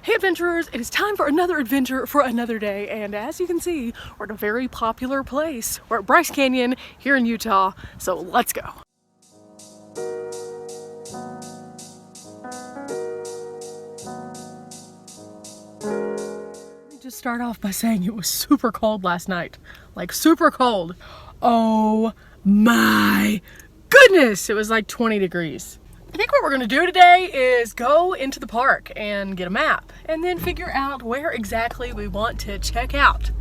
Hey adventurers, it is time for another adventure for another day, and as you can see, we're at a very popular place. We're at Bryce Canyon here in Utah, so let's go. Let me just start off by saying it was super cold last night. Like super cold. Oh my goodness, it was like 20 degrees. I think what we're gonna do today is go into the park and get a map and then figure out where exactly we want to check out.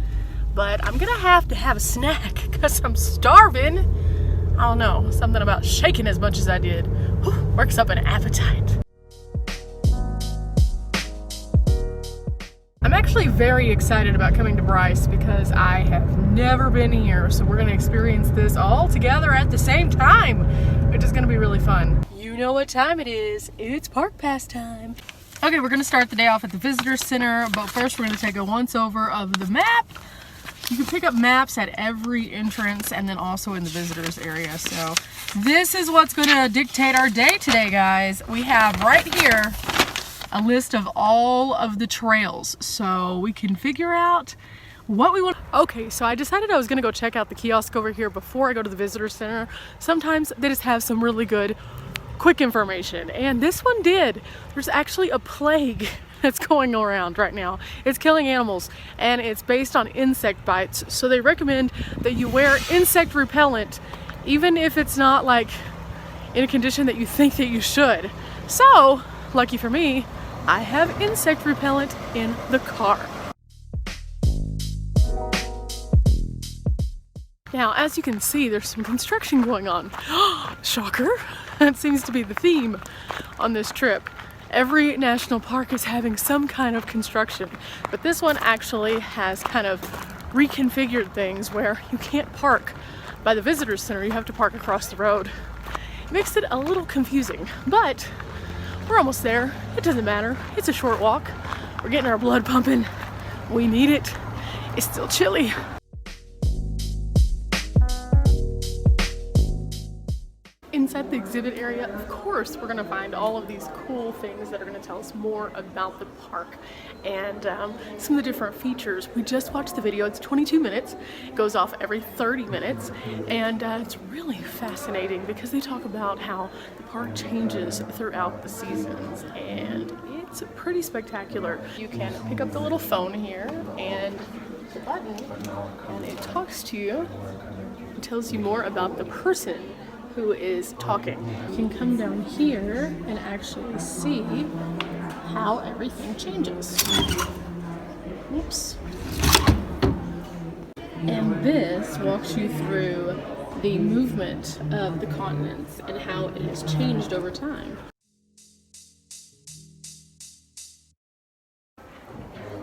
But I'm gonna have to have a snack because I'm starving. I don't know, something about shaking as much as I did works up an appetite. I'm actually very excited about coming to Bryce because I have never been here, so we're gonna experience this all together at the same time, which is gonna be really fun. You know what time it is. It's park pass time. Okay, we're gonna start the day off at the visitor center, but first we're gonna take a once over of the map. You can pick up maps at every entrance and then also in the visitors area. So this is what's gonna dictate our day today, guys. We have right here a list of all of the trails so we can figure out what we want. Okay, so I decided I was gonna go check out the kiosk over here before I go to the visitor center. Sometimes they just have some really good quick information, and this one did. There's actually a plague that's going around right now. It's killing animals and it's based on insect bites, so they recommend that you wear insect repellent even if it's not like in a condition that you think that you should. So lucky for me, I have insect repellent in the car. Now, as you can see, there's some construction going on. Shocker! That seems to be the theme on this trip. Every national park is having some kind of construction, but this one actually has kind of reconfigured things where you can't park by the visitor center, you have to park across the road. It makes it a little confusing, but we're almost there. It doesn't matter. It's a short walk. We're getting our blood pumping. We need it. It's still chilly. Inside the exhibit area, of course, we're gonna find all of these cool things that are gonna tell us more about the park and some of the different features. We just watched the video. It's 22 minutes. It goes off every 30 minutes, and it's really fascinating because they talk about how the park changes throughout the seasons, and it's pretty spectacular. You can pick up the little phone here and the button, and it talks to you. It tells you more about the person who is talking. You can come down here and actually see how everything changes. Oops. And this walks you through the movement of the continents and how it has changed over time.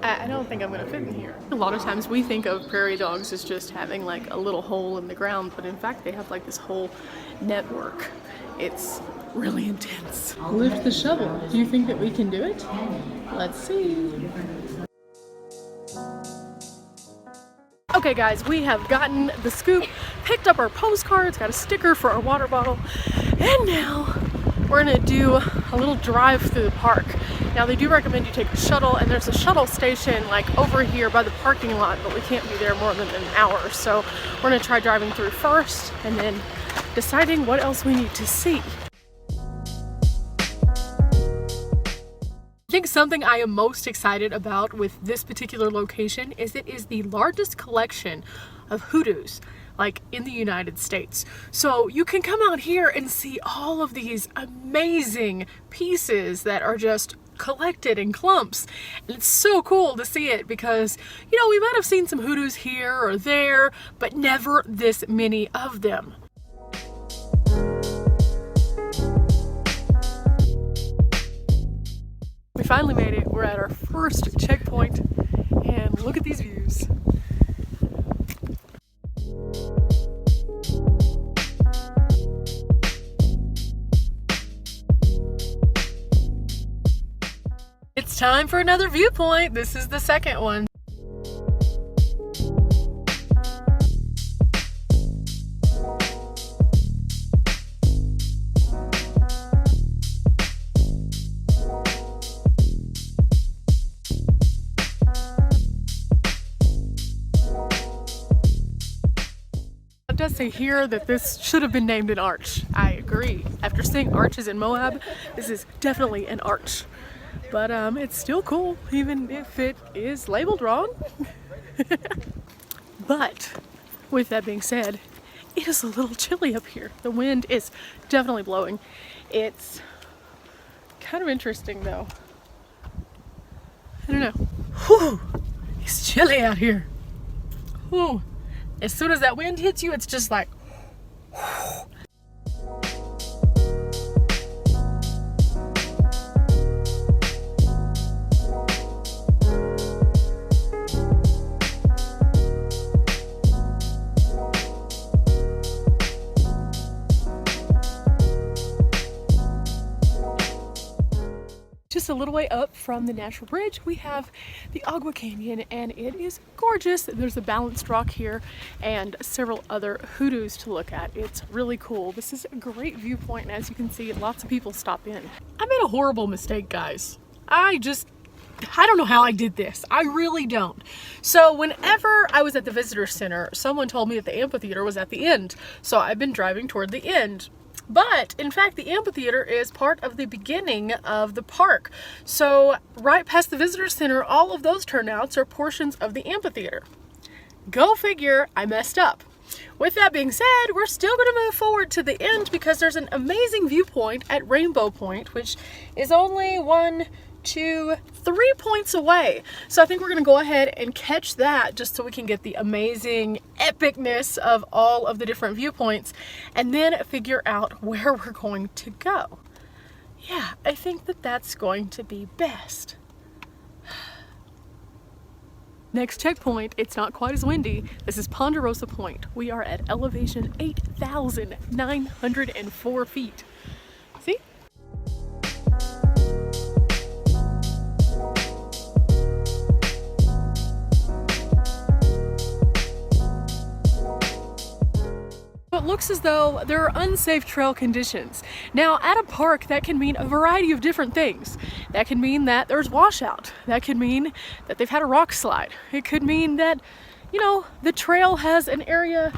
I don't think I'm gonna fit in here. A lot of times we think of prairie dogs as just having like a little hole in the ground, but in fact they have like this whole network. It's really intense. Lift the shovel. Do you think that we can do it? Let's see. Okay guys, we have gotten the scoop, picked up our postcards, got a sticker for our water bottle, and now we're gonna do a little drive through the park. Now they do recommend you take a shuttle, and there's a shuttle station like over here by the parking lot, but we can't be there more than an hour. So we're gonna try driving through first and then deciding what else we need to see. I think something I am most excited about with this particular location is it is the largest collection of hoodoos like in the United States. So you can come out here and see all of these amazing pieces that are just collected in clumps. And it's so cool to see it because, you know, we might have seen some hoodoos here or there, but never this many of them. We finally made it. We're at our first checkpoint, and look at these views. It's time for another viewpoint. This is the second one. does say here that this should have been named an arch. I agree. After seeing arches in Moab, this is definitely an arch. But it's still cool, even if it is labeled wrong. But with that being said, it is a little chilly up here. The wind is definitely blowing. It's kind of interesting though. I don't know. Whew, it's chilly out here. Whew. As soon as that wind hits you, it's just like, whew. Just a little way up from the Natural Bridge, we have the Agua Canyon, and it is gorgeous. There's a balanced rock here and several other hoodoos to look at. It's really cool. This is a great viewpoint, and as you can see, lots of people stop in. I made a horrible mistake, guys. I don't know how I did this. I really don't. So whenever I was at the visitor center, someone told me that the amphitheater was at the end. So I've been driving toward the end. But in fact, the amphitheater is part of the beginning of the park. So right past the visitor center, all of those turnouts are portions of the amphitheater. Go figure, I messed up. With that being said, we're still going to move forward to the end because there's an amazing viewpoint at Rainbow Point, which is only 1, 2, 3 points away. So I think we're going to go ahead and catch that just so we can get the amazing epicness of all of the different viewpoints and then figure out where we're going to go. Yeah, I think that that's going to be best. Next checkpoint, it's not quite as windy. This is Ponderosa Point. We are at elevation 8,904 feet. See? It looks as though there are unsafe trail conditions. Now, at a park, that can mean a variety of different things. That can mean that there's washout. That could mean that they've had a rock slide. It could mean that, you know, the trail has an area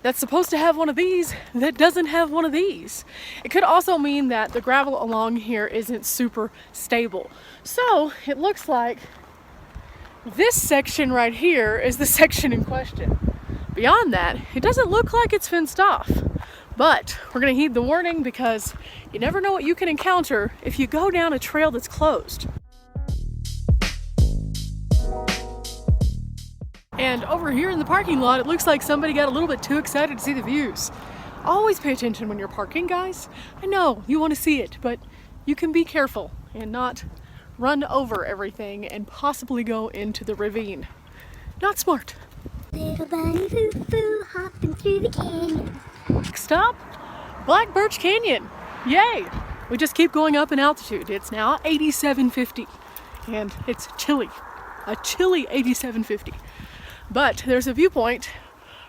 that's supposed to have one of these that doesn't have one of these. It could also mean that the gravel along here isn't super stable. So it looks like this section right here is the section in question. Beyond that, it doesn't look like it's fenced off, but we're going to heed the warning because you never know what you can encounter if you go down a trail that's closed. And over here in the parking lot, it looks like somebody got a little bit too excited to see the views. Always pay attention when you're parking, guys. I know you want to see it, but you can be careful and not run over everything and possibly go into the ravine. Not smart. Little bunny foo-foo hopping through the canyon. Next up, Black Birch Canyon. Yay! We just keep going up in altitude. It's now 8750 and it's chilly. A chilly 8750. But there's a viewpoint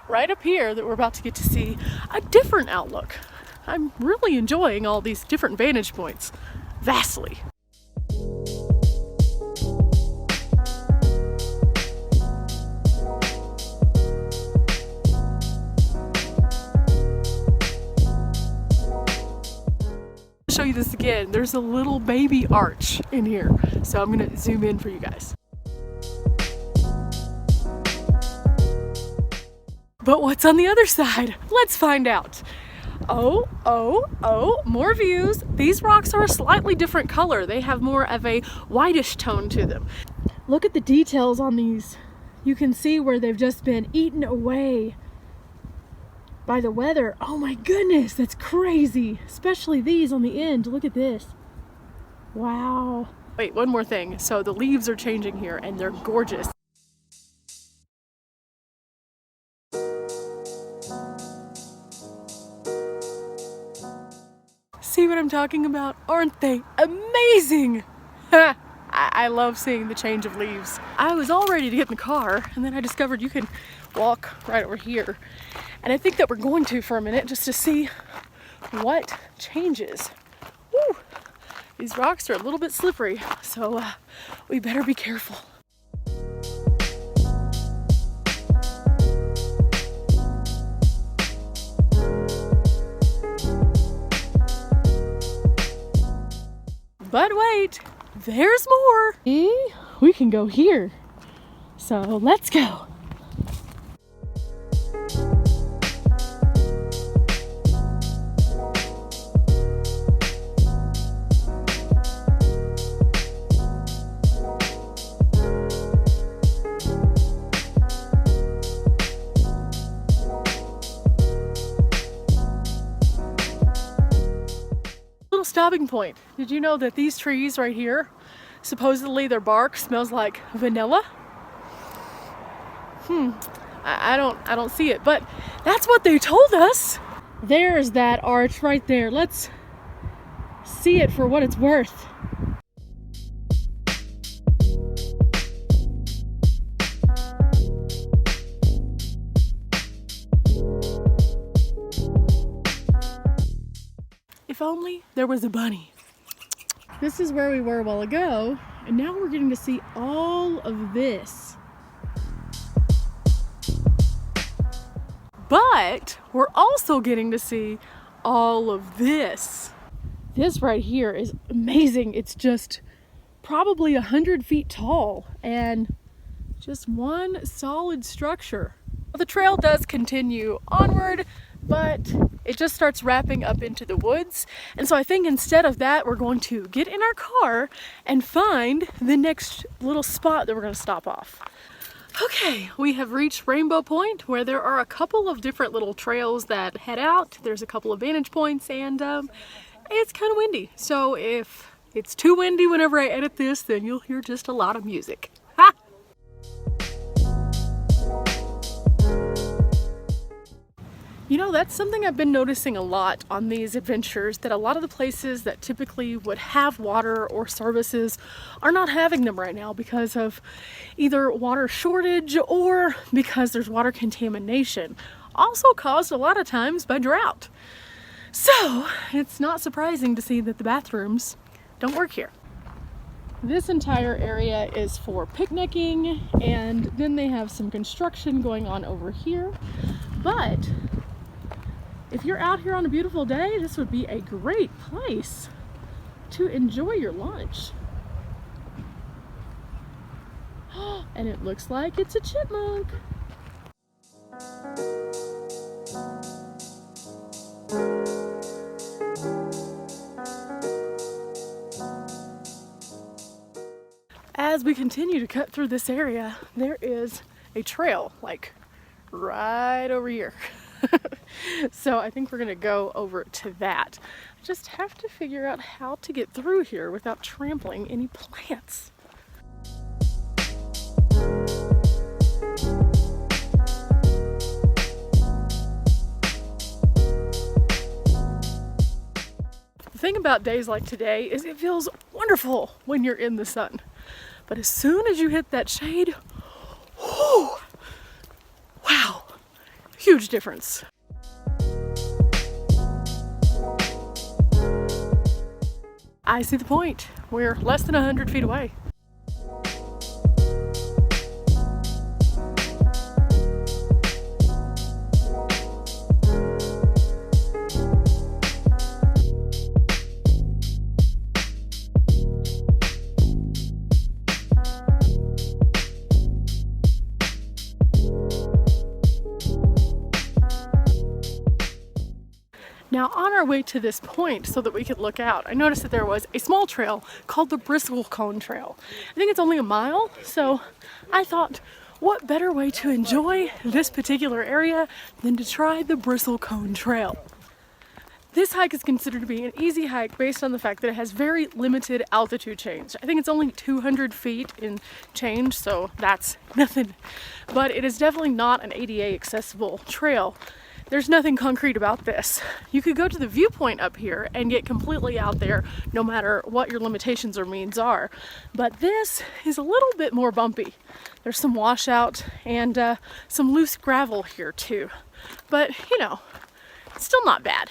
right up here that we're about to get to see a different outlook. I'm really enjoying all these different vantage points. Vastly. Show you this again. There's a little baby arch in here, so I'm gonna zoom in for you guys. But what's on the other side? Let's find out. Oh, more views. These rocks are a slightly different color. They have more of a whitish tone to them. Look at the details on these. You can see where they've just been eaten away by the weather. Oh my goodness, that's crazy. Especially these on the end. Look at this. Wow. Wait, one more thing. So the leaves are changing here and they're gorgeous. See what I'm talking about? Aren't they amazing? I love seeing the change of leaves. I was all ready to get in the car and then I discovered you can walk right over here. And I think that we're going to for a minute just to see what changes. Woo! These rocks are a little bit slippery, so we better be careful. But wait, there's more. See? We can go here. So let's go. Little stopping point. Did you know that these trees right here, supposedly their bark smells like vanilla? I don't see it, but that's what they told us. There's that arch right there. Let's see it for what it's worth. If only there was a bunny. This is where we were a while ago, and now we're getting to see all of this. But we're also getting to see all of this. This right here is amazing. It's just probably 100 feet tall and just one solid structure. The trail does continue onward, but it just starts wrapping up into the woods. And so I think instead of that, we're going to get in our car and find the next little spot that we're going to stop off. Okay, we have reached Rainbow Point, where there are a couple of different little trails that head out. There's a couple of vantage points, and it's kind of windy. So if it's too windy whenever I edit this, then you'll hear just a lot of music. Ha! You know, that's something I've been noticing a lot on these adventures, that a lot of the places that typically would have water or services are not having them right now because of either water shortage or because there's water contamination, also caused a lot of times by drought. So it's not surprising to see that the bathrooms don't work here. This entire area is for picnicking, and then they have some construction going on over here. But if you're out here on a beautiful day, this would be a great place to enjoy your lunch. And it looks like it's a chipmunk. As we continue to cut through this area, there is a trail, like right over here. So I think we're gonna go over to that. I just have to figure out how to get through here without trampling any plants. The thing about days like today is it feels wonderful when you're in the sun. But as soon as you hit that shade, whew, wow, huge difference. I see the point. We're less than 100 feet away. Now on our way to this point, so that we could look out, I noticed that there was a small trail called the Bristlecone Trail. I think it's only a mile, so I thought, what better way to enjoy this particular area than to try the Bristlecone Trail. This hike is considered to be an easy hike based on the fact that it has very limited altitude change. I think it's only 200 feet in change, so that's nothing. But it is definitely not an ADA accessible trail. There's nothing concrete about this. You could go to the Viewpoint up here and get completely out there no matter what your limitations or means are. But this is a little bit more bumpy. There's some washout and some loose gravel here too. But you know, it's still not bad.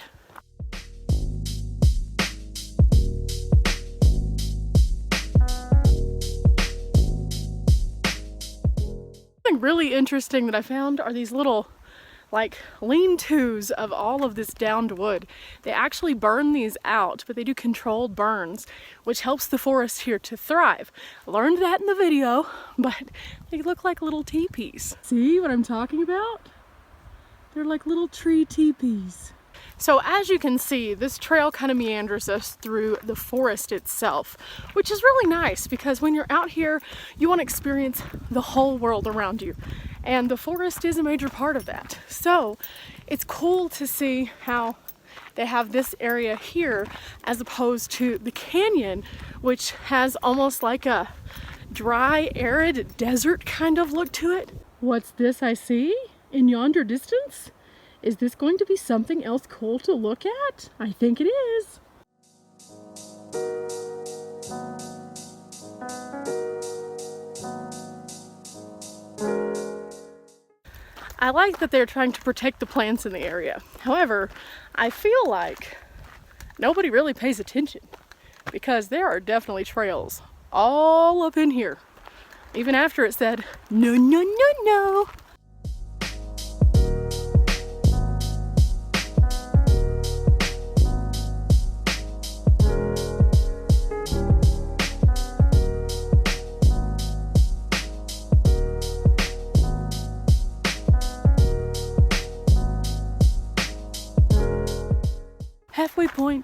Something really interesting that I found are these little like lean-tos of all of this downed wood. They actually burn these out, but they do controlled burns, which helps the forest here to thrive. I learned that in the video, but they look like little teepees. See what I'm talking about? They're like little tree teepees. So as you can see, this trail kind of meanders us through the forest itself, which is really nice because when you're out here, you want to experience the whole world around you. And the forest is a major part of that. So it's cool to see how they have this area here as opposed to the canyon, which has almost like a dry, arid desert kind of look to it. What's this I see in yonder distance? Is this going to be something else cool to look at? I think it is. I like that they're trying to protect the plants in the area. However, I feel like nobody really pays attention because there are definitely trails all up in here, even after it said, no, no, no, no.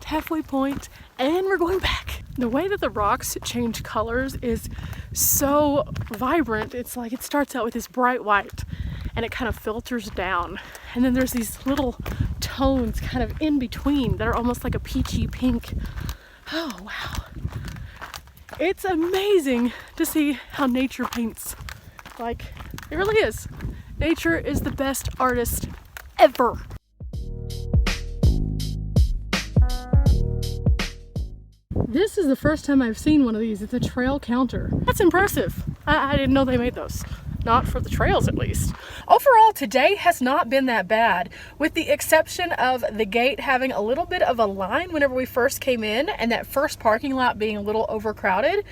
Halfway point, and we're going back. The way that the rocks change colors is so vibrant. It's like it starts out with this bright white and it kind of filters down. And then there's these little tones kind of in between that are almost like a peachy pink. Oh, wow. It's amazing to see how nature paints. Like, it really is. Nature is the best artist ever. This is the first time I've seen one of these. It's a trail counter. That's impressive. I didn't know they made those. Not for the trails, at least. Overall, today has not been that bad, with the exception of the gate having a little bit of a line whenever we first came in, and that first parking lot being a little overcrowded.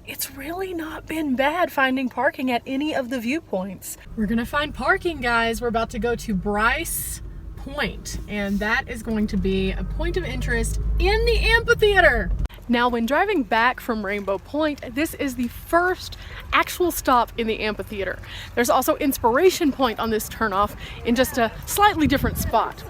It's really not been bad finding parking at any of the viewpoints. We're gonna find parking, guys. We're about to go to Bryce Point, and that is going to be a point of interest in the amphitheater. Now, when driving back from Rainbow Point, this is the first actual stop in the amphitheater. There's also Inspiration Point on this turnoff in just a slightly different spot.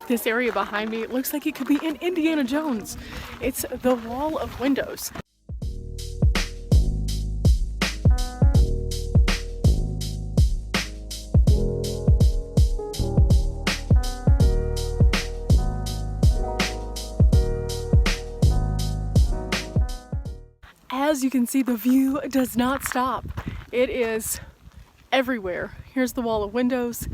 This area behind me looks like it could be in Indiana Jones. It's the wall of windows. As you can see, the view does not stop. It is everywhere. Here's the wall of windows,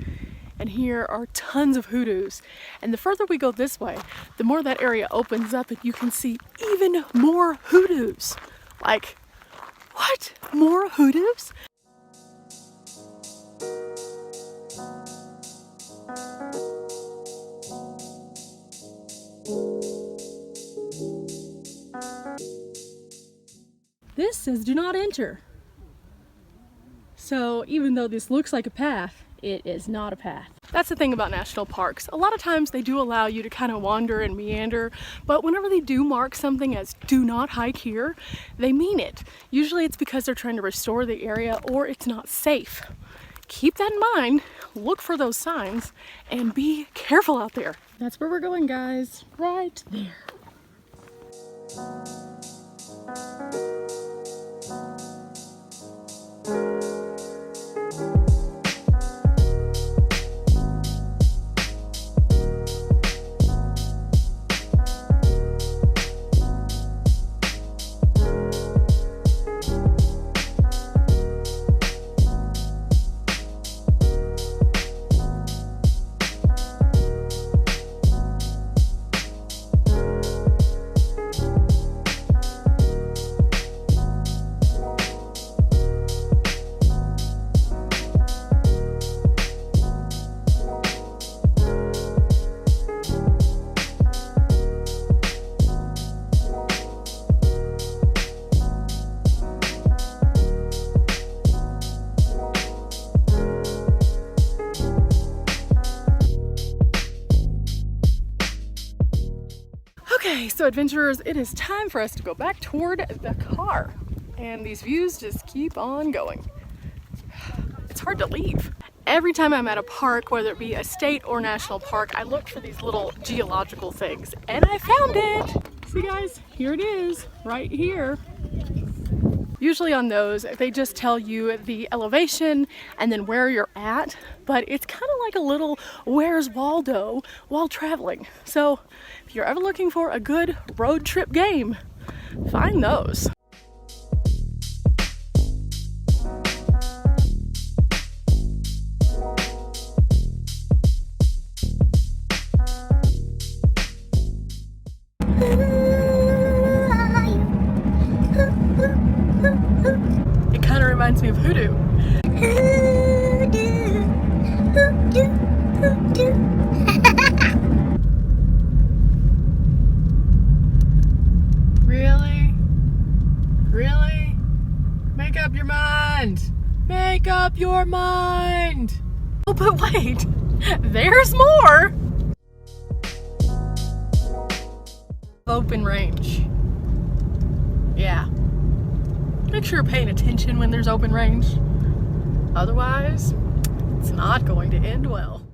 and here are tons of hoodoos. And the further we go this way, the more that area opens up and you can see even more hoodoos. Like, what? More hoodoos? This says do not enter. So even though this looks like a path, it is not a path. That's the thing about national parks. A lot of times they do allow you to kind of wander and meander, but whenever they do mark something as do not hike here, they mean it. Usually it's because they're trying to restore the area or it's not safe. Keep that in mind, look for those signs, and be careful out there. That's where we're going, guys, right there. Okay, so adventurers, it is time for us to go back toward the car. And these views just keep on going. It's hard to leave. Every time I'm at a park, whether it be a state or national park, I look for these little geological things, and I found it! See guys, here it is, right here. Usually on those, they just tell you the elevation and then where you're at, but it's kind of like a little Where's Waldo while traveling. So if you're ever looking for a good road trip game, find those. It kind of reminds me of hoodoo. Hoodoo, hoodoo, hoodoo. Really? Really? Make up your mind! Make up your mind! Oh, but wait! There's more! Open range. Yeah. Make sure you're paying attention when there's open range. Otherwise, it's not going to end well.